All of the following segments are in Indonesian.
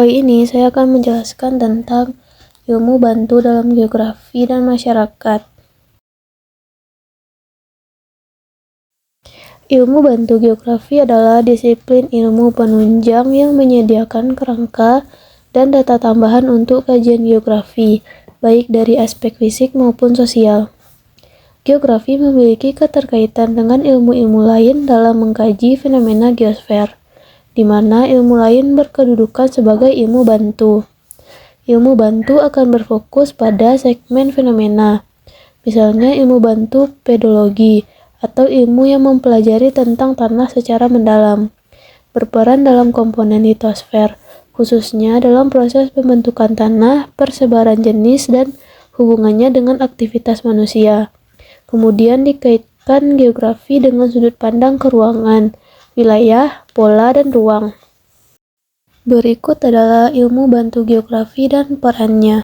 Kali ini saya akan menjelaskan tentang ilmu bantu dalam geografi dan masyarakat. Ilmu bantu geografi adalah disiplin ilmu penunjang yang menyediakan kerangka dan data tambahan untuk kajian geografi, baik dari aspek fisik maupun sosial. Geografi memiliki keterkaitan dengan ilmu-ilmu lain dalam mengkaji fenomena geosfer, di mana ilmu lain berkedudukan sebagai ilmu bantu. Ilmu bantu akan berfokus pada segmen fenomena, misalnya ilmu bantu pedologi, atau ilmu yang mempelajari tentang tanah secara mendalam, berperan dalam komponen litosfer, khususnya dalam proses pembentukan tanah, persebaran jenis, dan hubungannya dengan aktivitas manusia. Kemudian dikaitkan geografi dengan sudut pandang keruangan, wilayah, pola, dan ruang. Berikut adalah ilmu bantu geografi dan perannya.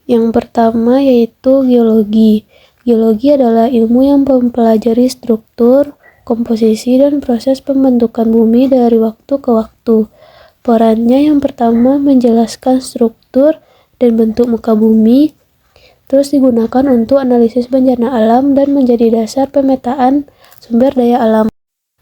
Yang pertama yaitu geologi. Geologi adalah ilmu yang mempelajari struktur, komposisi, dan proses pembentukan bumi dari waktu ke waktu. Perannya yang pertama menjelaskan struktur dan bentuk muka bumi, terus digunakan untuk analisis bencana alam dan menjadi dasar pemetaan sumber daya alam.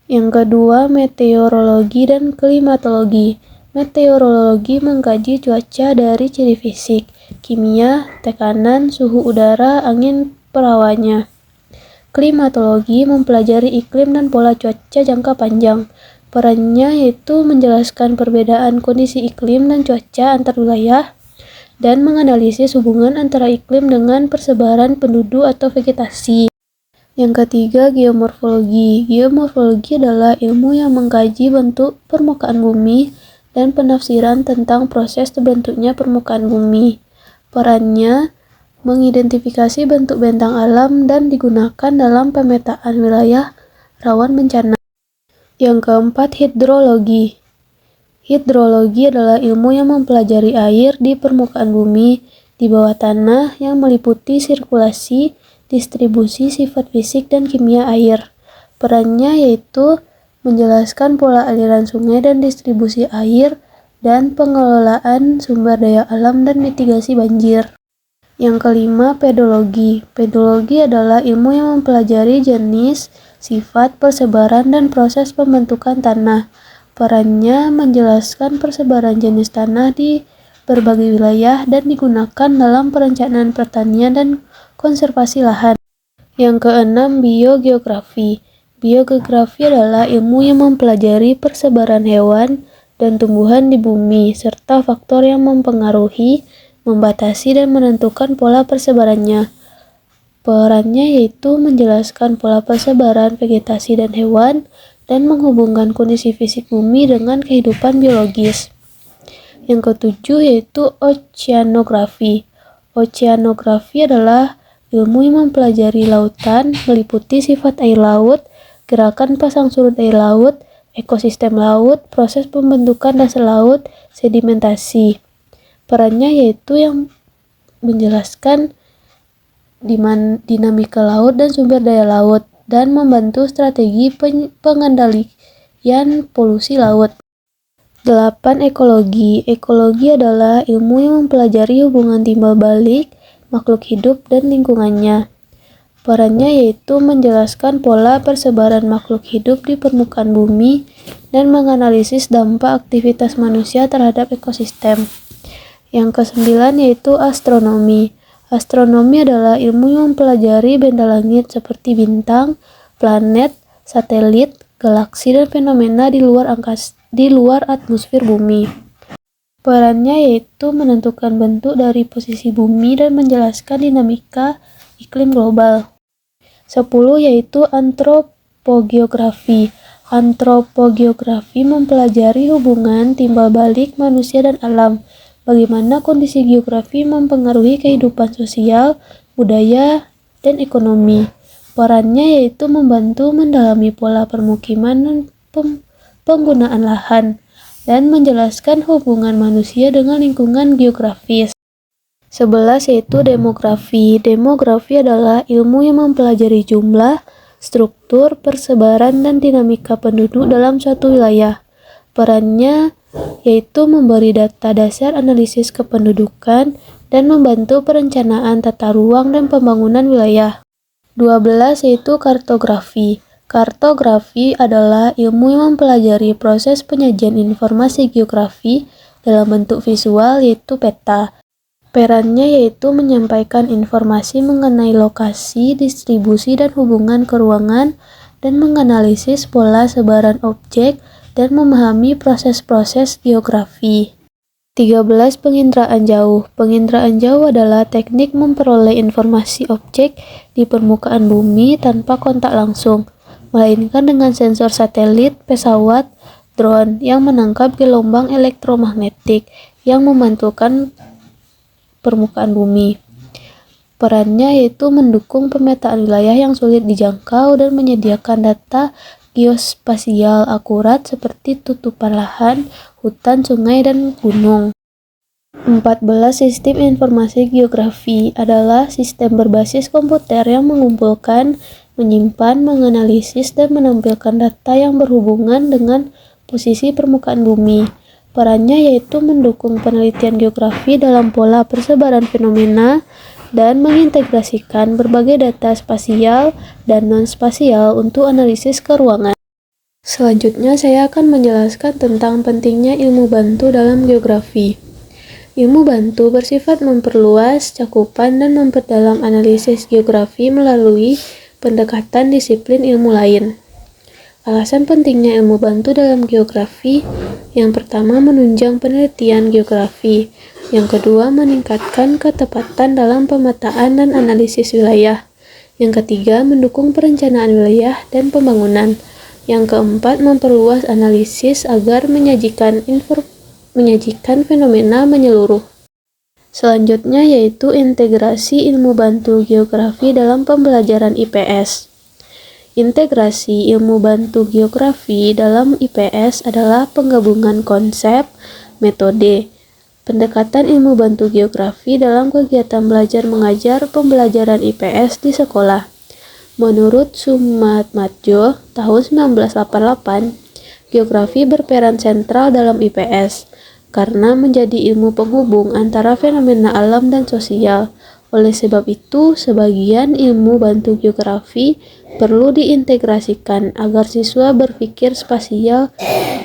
Yang kedua, meteorologi dan klimatologi. Meteorologi mengkaji cuaca dari ciri fisik, kimia, tekanan, suhu udara, angin perawannya. Klimatologi mempelajari iklim dan pola cuaca jangka panjang. Perannya yaitu menjelaskan perbedaan kondisi iklim dan cuaca antar wilayah dan menganalisis hubungan antara iklim dengan persebaran penduduk atau vegetasi. Yang ketiga, geomorfologi. Geomorfologi adalah ilmu yang mengkaji bentuk permukaan bumi dan penafsiran tentang proses terbentuknya permukaan bumi. Perannya mengidentifikasi bentuk bentang alam dan digunakan dalam pemetaan wilayah rawan bencana. Yang keempat, hidrologi. Hidrologi adalah ilmu yang mempelajari air di permukaan bumi, di bawah tanah, yang meliputi sirkulasi, distribusi, sifat fisik, dan kimia air. Perannya yaitu menjelaskan pola aliran sungai dan distribusi air, dan pengelolaan sumber daya alam dan mitigasi banjir. Yang kelima, pedologi. Pedologi adalah ilmu yang mempelajari jenis, sifat, persebaran, dan proses pembentukan tanah. Perannya menjelaskan persebaran jenis tanah di berbagai wilayah dan digunakan dalam perencanaan pertanian dan konservasi lahan. Yang keenam, biogeografi. Biogeografi adalah ilmu yang mempelajari persebaran hewan dan tumbuhan di bumi, serta faktor yang mempengaruhi, membatasi, dan menentukan pola persebarannya. Perannya yaitu menjelaskan pola persebaran vegetasi dan hewan, dan menghubungkan kondisi fisik bumi dengan kehidupan biologis. Yang ketujuh yaitu oceanografi. Oceanografi adalah ilmu yang mempelajari lautan, meliputi sifat air laut, gerakan pasang surut air laut, ekosistem laut, proses pembentukan dasar laut, sedimentasi. Perannya yaitu yang menjelaskan dinamika laut dan sumber daya laut, dan membantu strategi pengendalian polusi laut. 8. Ekologi. Ekologi adalah ilmu yang mempelajari hubungan timbal balik makhluk hidup dan lingkungannya. Perannya yaitu menjelaskan pola persebaran makhluk hidup di permukaan bumi dan menganalisis dampak aktivitas manusia terhadap ekosistem. Yang kesembilan yaitu astronomi. Astronomi adalah ilmu yang mempelajari benda langit seperti bintang, planet, satelit, galaksi, dan fenomena di luar atmosfer bumi. Perannya yaitu menentukan bentuk dari posisi bumi dan menjelaskan dinamika iklim global. 10 yaitu antropogeografi. Antropogeografi mempelajari hubungan timbal balik manusia dan alam. Bagaimana kondisi geografi mempengaruhi kehidupan sosial, budaya, dan ekonomi. Perannya yaitu membantu mendalami pola permukiman dan penggunaan lahan, dan menjelaskan hubungan manusia dengan lingkungan geografis. 11 yaitu demografi. Demografi adalah ilmu yang mempelajari jumlah, struktur, persebaran, dan dinamika penduduk dalam suatu wilayah. Perannya yaitu memberi data dasar analisis kependudukan dan membantu perencanaan tata ruang dan pembangunan wilayah. 12 yaitu kartografi. Kartografi adalah ilmu yang mempelajari proses penyajian informasi geografi dalam bentuk visual yaitu peta. Perannya yaitu menyampaikan informasi mengenai lokasi, distribusi, dan hubungan keruangan, dan menganalisis pola sebaran objek dan memahami proses-proses geografi. 13. Penginderaan jauh. Penginderaan jauh adalah teknik memperoleh informasi objek di permukaan bumi tanpa kontak langsung, melainkan dengan sensor satelit, pesawat, drone yang menangkap gelombang elektromagnetik yang memantulkan permukaan bumi. Perannya yaitu mendukung pemetaan wilayah yang sulit dijangkau dan menyediakan data geospasial akurat seperti tutupan lahan, hutan, sungai, dan gunung. 14. Sistem informasi geografi adalah sistem berbasis komputer yang mengumpulkan, menyimpan, menganalisis, dan menampilkan data yang berhubungan dengan posisi permukaan bumi. Perannya yaitu mendukung penelitian geografi dalam pola persebaran fenomena dan mengintegrasikan berbagai data spasial dan non-spasial untuk analisis keruangan. Selanjutnya saya akan menjelaskan tentang pentingnya ilmu bantu dalam geografi. Ilmu bantu bersifat memperluas cakupan dan memperdalam analisis geografi melalui pendekatan disiplin ilmu lain. Alasan pentingnya ilmu bantu dalam geografi: yang pertama, menunjang penelitian geografi. Yang kedua, meningkatkan ketepatan dalam pemetaan dan analisis wilayah. Yang ketiga, mendukung perencanaan wilayah dan pembangunan. Yang keempat, memperluas analisis agar menyajikan fenomena menyeluruh. Selanjutnya yaitu integrasi ilmu bantu geografi dalam pembelajaran IPS. Integrasi ilmu bantu geografi dalam IPS adalah penggabungan konsep, metode, pendekatan ilmu bantu geografi dalam kegiatan belajar mengajar pembelajaran IPS di sekolah. Menurut Sumatmadjo tahun 1988, geografi berperan sentral dalam IPS karena menjadi ilmu penghubung antara fenomena alam dan sosial. Oleh sebab itu, sebagian ilmu bantu geografi perlu diintegrasikan agar siswa berpikir spasial,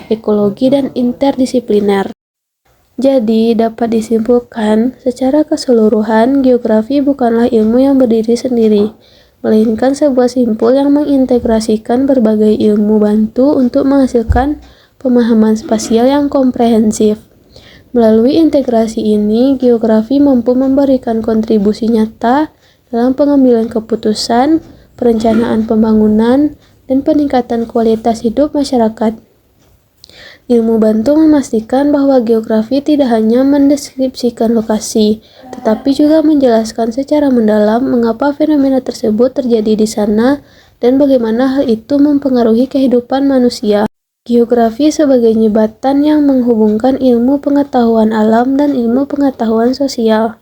ekologi, dan interdisipliner. Jadi, dapat disimpulkan secara keseluruhan, geografi bukanlah ilmu yang berdiri sendiri, melainkan sebuah simpul yang mengintegrasikan berbagai ilmu bantu untuk menghasilkan pemahaman spasial yang komprehensif. Melalui integrasi ini, geografi mampu memberikan kontribusi nyata dalam pengambilan keputusan, perencanaan pembangunan, dan peningkatan kualitas hidup masyarakat. Ilmu bantu memastikan bahwa geografi tidak hanya mendeskripsikan lokasi, tetapi juga menjelaskan secara mendalam mengapa fenomena tersebut terjadi di sana dan bagaimana hal itu mempengaruhi kehidupan manusia. Geografi sebagai jembatan yang menghubungkan ilmu pengetahuan alam dan ilmu pengetahuan sosial.